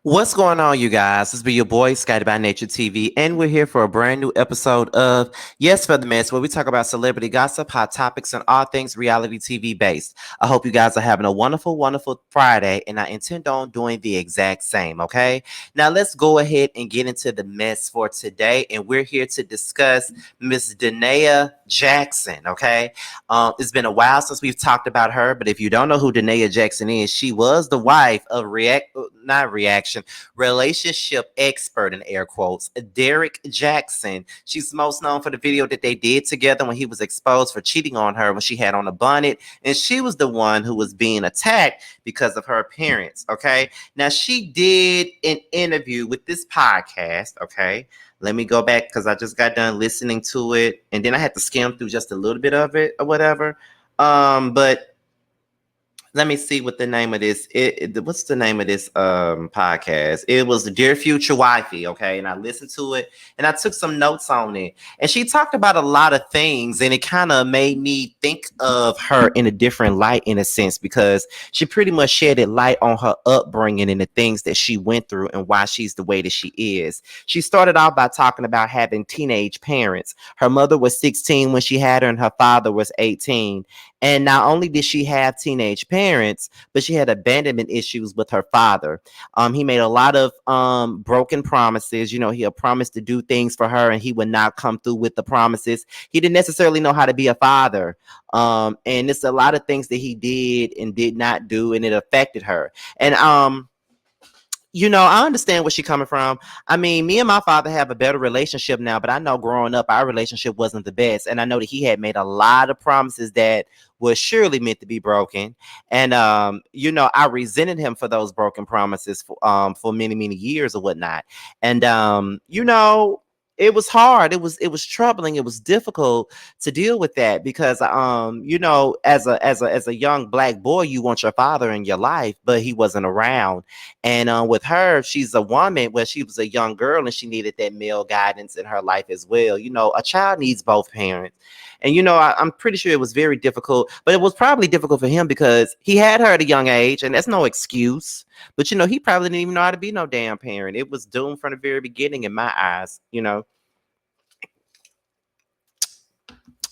What's going on, you guys? This be your boy, Skydy by Nature TV, and we're here for a brand new episode of Yes for the Mess, where we talk about celebrity gossip, hot topics, and all things reality TV based. I hope you guys are having a wonderful, wonderful Friday, and I intend on doing the exact same, okay? Now, let's go ahead and get into the mess for today, and we're here to discuss Miss Denea Jackson, okay? It's been a while since we've talked about her, but if you don't know who Denea Jackson is, she was the wife of not Reaction, relationship expert in air quotes, Derrick Jaxn. She's most known for the video that they did together when he was exposed for cheating on her when she had on a bonnet, and she was the one who was being attacked because of her appearance. Okay, now she did an interview with this podcast. Okay, let me go back because I just got done listening to it, and then I had to skim through just a little bit of it or whatever. But let me see what the name of this. What's the name of this podcast? It was the Dear Future Wifey, okay? And I listened to it and I took some notes on it. And she talked about a lot of things, and it kind of made me think of her in a different light, in a sense, because she pretty much shedded light on her upbringing and the things that she went through and why she's the way that she is. She started off by talking about having teenage parents. Her mother was 16 when she had her, and her father was 18. And not only did she have teenage parents, but she had abandonment issues with her father. He made a lot of broken promises. You know, he had promised to do things for her, and he would not come through with the promises. He didn't necessarily know how to be a father. And it's a lot of things that he did and did not do, and it affected her. And I understand where she's coming from. I mean, me and my father have a better relationship now, but I know growing up, our relationship wasn't the best. And I know that he had made a lot of promises that was surely meant to be broken. And, I resented him for those broken promises for many, many years or whatnot. And, it was hard. It was troubling. It was difficult to deal with that because, as a young black boy, you want your father in your life, but he wasn't around. And with her, she's a woman where she was a young girl and she needed that male guidance in her life as well. You know, a child needs both parents. And, I'm pretty sure it was very difficult, but it was probably difficult for him because he had her at a young age, and that's no excuse. But, he probably didn't even know how to be no damn parent. It was doomed from the very beginning in my eyes.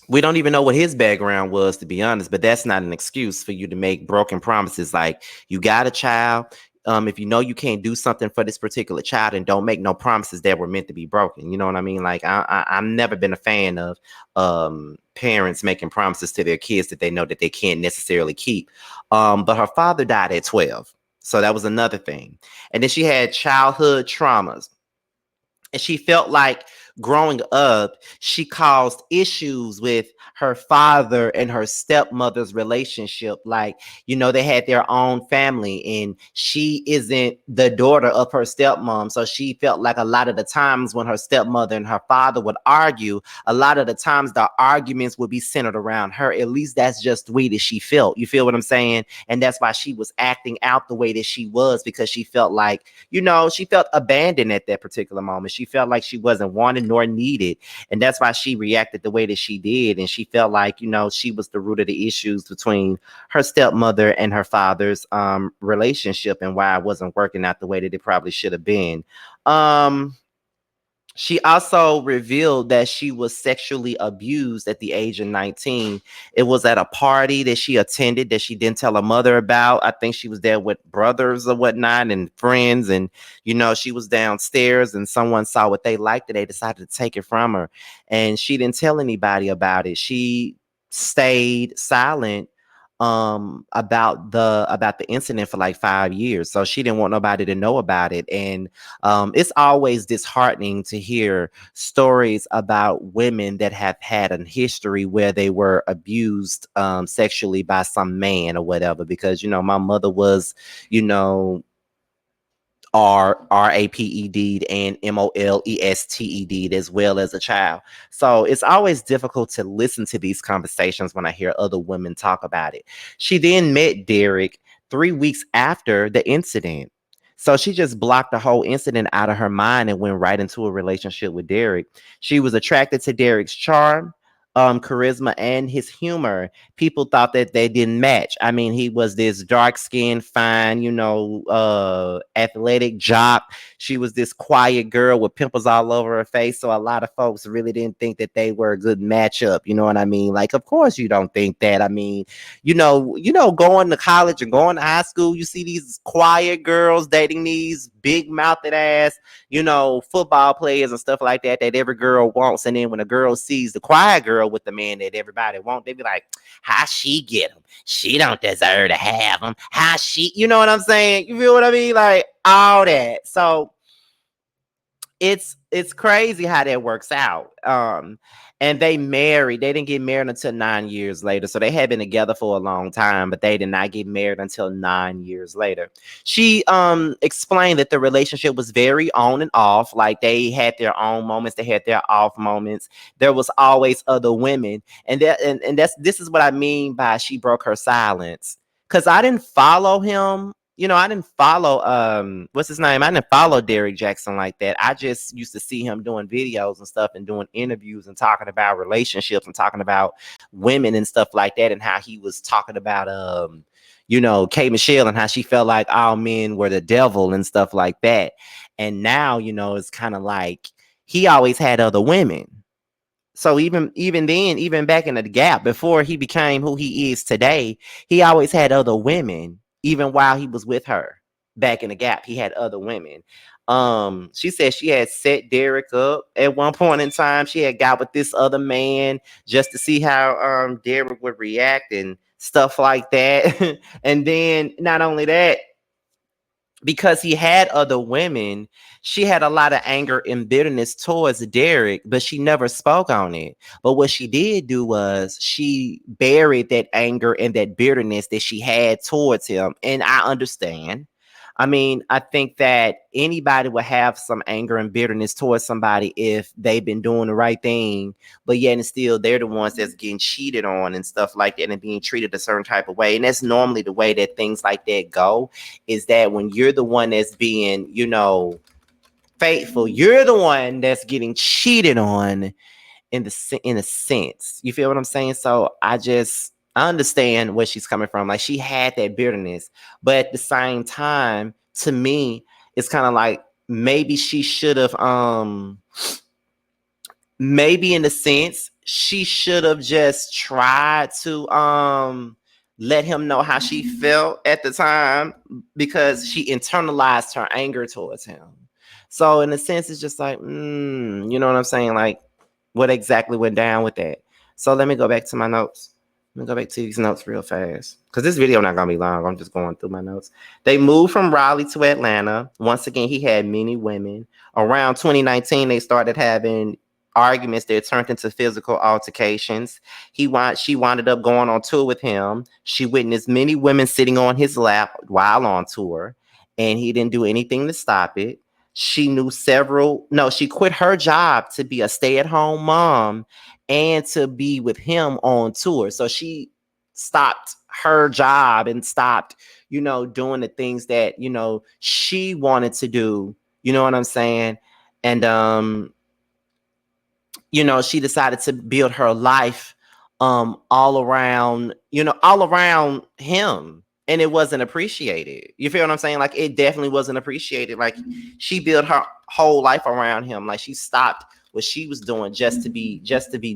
We don't even know what his background was, to be honest, but that's not an excuse for you to make broken promises. Like, you got a child. If you know you can't do something for this particular child, and don't make no promises that were meant to be broken. You know what I mean? Like, I've never been a fan of parents making promises to their kids that they know that they can't necessarily keep. But her father died at 12. So that was another thing. And then she had childhood traumas. And she felt like growing up, she caused issues with her father and her stepmother's relationship. Like, they had their own family, and she isn't the daughter of her stepmom. So she felt like a lot of the times when her stepmother and her father would argue, a lot of the times the arguments would be centered around her. At least that's just the way that she felt. You feel what I'm saying? And that's why she was acting out the way that she was, because she felt like, she felt abandoned at that particular moment. She felt like she wasn't wanted nor needed. And that's why she reacted the way that she did. And she felt like, she was the root of the issues between her stepmother and her father's relationship, and why it wasn't working out the way that it probably should have been. She also revealed that she was sexually abused at the age of 19. It was at a party that she attended that she didn't tell her mother about. I think she was there with brothers or whatnot and friends. And, she was downstairs and someone saw what they liked and they decided to take it from her. And she didn't tell anybody about it. She stayed silent about the incident for like 5 years. So she didn't want nobody to know about it. And it's always disheartening to hear stories about women that have had a history where they were abused sexually by some man or whatever, because my mother was, raped and molested as well as a child. So it's always difficult to listen to these conversations when I hear other women talk about it. She then met Derrick 3 weeks after the incident. So she just blocked the whole incident out of her mind and went right into a relationship with Derrick. She was attracted to Derrick's charm, charisma and his humor, people thought that they didn't match. I mean, he was this dark-skinned, fine, athletic jock. She was this quiet girl with pimples all over her face. So a lot of folks really didn't think that they were a good matchup. You know what I mean? Like, of course you don't think that. I mean, going to college and going to high school, you see these quiet girls dating these big mouthed ass, football players and stuff like that every girl wants. And then when a girl sees the quiet girl with the man that everybody wants, they be like, how she get him? She don't deserve to have him. How she, you know what I'm saying? You feel what I mean? Like all that. So it's crazy how that works out. And they married. They didn't get married until 9 years later. So they had been together for a long time, but they did not get married until 9 years later. She explained that the relationship was very on and off. Like they had their on moments, they had their off moments. There was always other women. And this is what I mean by she broke her silence. Cause I didn't follow him. I didn't follow what's his name? I didn't follow Derrick Jaxn like that. I just used to see him doing videos and stuff and doing interviews and talking about relationships and talking about women and stuff like that, and how he was talking about K Michelle and how she felt like all men were the devil and stuff like that. And now, it's kind of like he always had other women. So even then, even back in the gap before he became who he is today, he always had other women. Even while he was with her back in the gap, he had other women. She said she had set Derrick up at one point in time. She had got with this other man just to see how Derrick would react and stuff like that. And then not only that, because he had other women, she had a lot of anger and bitterness towards Derrick, but she never spoke on it. But what she did do was she buried that anger and that bitterness that she had towards him. And I understand. I mean, I think that anybody would have some anger and bitterness towards somebody if they've been doing the right thing, but yet and still they're the ones that's getting cheated on and stuff like that and being treated a certain type of way. And that's normally the way that things like that go, is that when you're the one that's being, faithful, you're the one that's getting cheated on in a sense. You feel what I'm saying? So I understand where she's coming from. Like she had that bitterness, but at the same time, to me, it's kind of like maybe she should have maybe in a sense she should have just tried to let him know how she felt at the time, because she internalized her anger towards him. So in a sense, it's just like, you know what I'm saying? Like, what exactly went down with that? So let me go back to my notes. Let me go back to these notes real fast, because this video not gonna be long. I'm just going through my notes. They moved from Raleigh to Atlanta. Once again, he had many women. Around 2019, they started having arguments that turned into physical altercations. She wound up going on tour with him. She witnessed many women sitting on his lap while on tour, and he didn't do anything to stop it. She quit her job to be a stay-at-home mom and to be with him on tour. So she stopped her job and stopped, doing the things that, she wanted to do. You know what I'm saying? And she decided to build her life all around him. And it wasn't appreciated. You feel what I'm saying? Like it definitely wasn't appreciated. Like she built her whole life around him. Like she stopped what she was doing just to be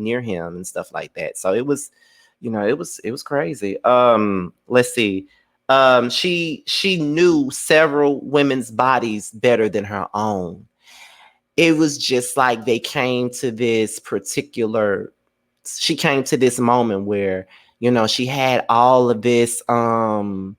near him and stuff like that. So it was, it was crazy. Let's see. She knew several women's bodies better than her own. It was just like she came to this moment where, she had all of this, all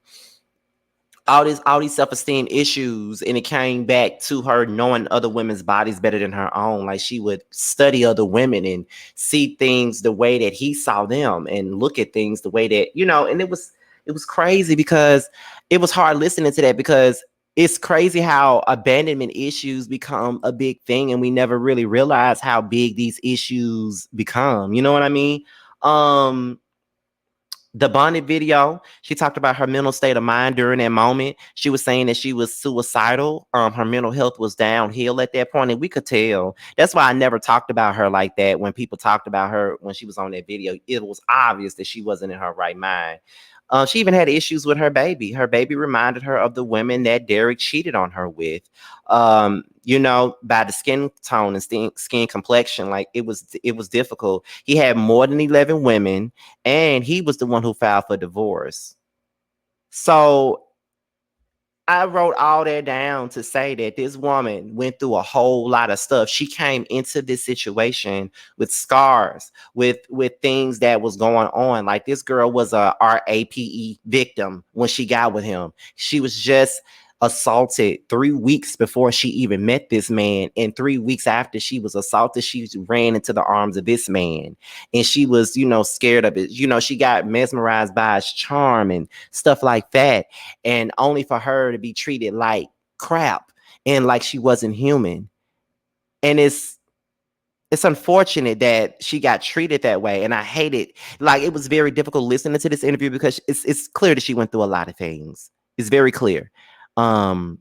these self-esteem issues, and it came back to her knowing other women's bodies better than her own. Like she would study other women and see things the way that he saw them and look at things the way that, and it was crazy, because it was hard listening to that, because it's crazy how abandonment issues become a big thing and we never really realize how big these issues become. You know what I mean? The Bonnet video, she talked about her mental state of mind during that moment. She was saying that she was suicidal. Her mental health was downhill at that point, and we could tell. That's why I never talked about her like that. When people talked about her when she was on that video, it was obvious that she wasn't in her right mind. She even had issues with her baby. Her baby reminded her of the women that Derrick cheated on her with. By the skin tone and skin complexion, like it was difficult. He had more than 11 women, and he was the one who filed for divorce. So I wrote all that down to say that this woman went through a whole lot of stuff. She came into this situation with scars, with things that was going on. Like this girl was a RAPE victim when she got with him. She was just assaulted 3 weeks before she even met this man, and 3 weeks after she was assaulted, she ran into the arms of this man, and she was, scared of it. She got mesmerized by his charm and stuff like that, and only for her to be treated like crap and like she wasn't human. And it's unfortunate that she got treated that way, and I hate it. Like, it was very difficult listening to this interview because it's clear that she went through a lot of things. It's very clear. um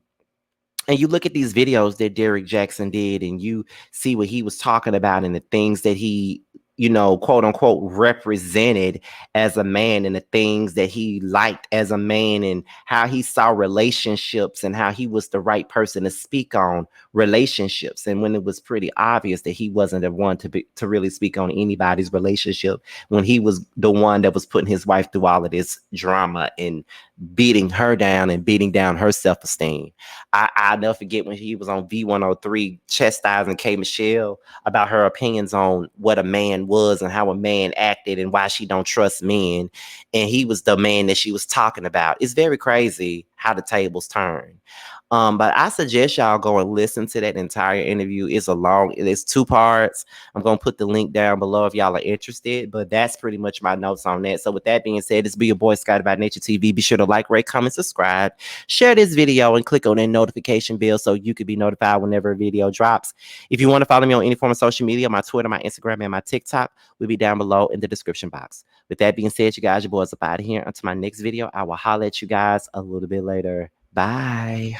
and you look at these videos that Derrick Jaxn did, and you see what he was talking about and the things that he, quote unquote, represented as a man, and the things that he liked as a man, and how he saw relationships, and how he was the right person to speak on relationships. And when it was pretty obvious that he wasn't the one to really speak on anybody's relationship, when he was the one that was putting his wife through all of this drama and beating her down and beating down her self-esteem. I'll never forget when he was on V103 chastising K. Michelle about her opinions on what a man was and how a man acted and why she don't trust men. And he was the man that she was talking about. It's very crazy how the tables turn. But I suggest y'all go and listen to that entire interview. It's 2 parts. I'm gonna put the link down below if y'all are interested. But that's pretty much my notes on that. So with that being said, this be your boy Scotty by Nature TV. Be sure to like, rate, comment, subscribe, share this video, and click on that notification bell so you can be notified whenever a video drops. If you want to follow me on any form of social media, my Twitter, my Instagram, and my TikTok will be down below in the description box. With that being said, you guys, your boys up out of here. Until my next video, I will holler at you guys a little bit later. Bye.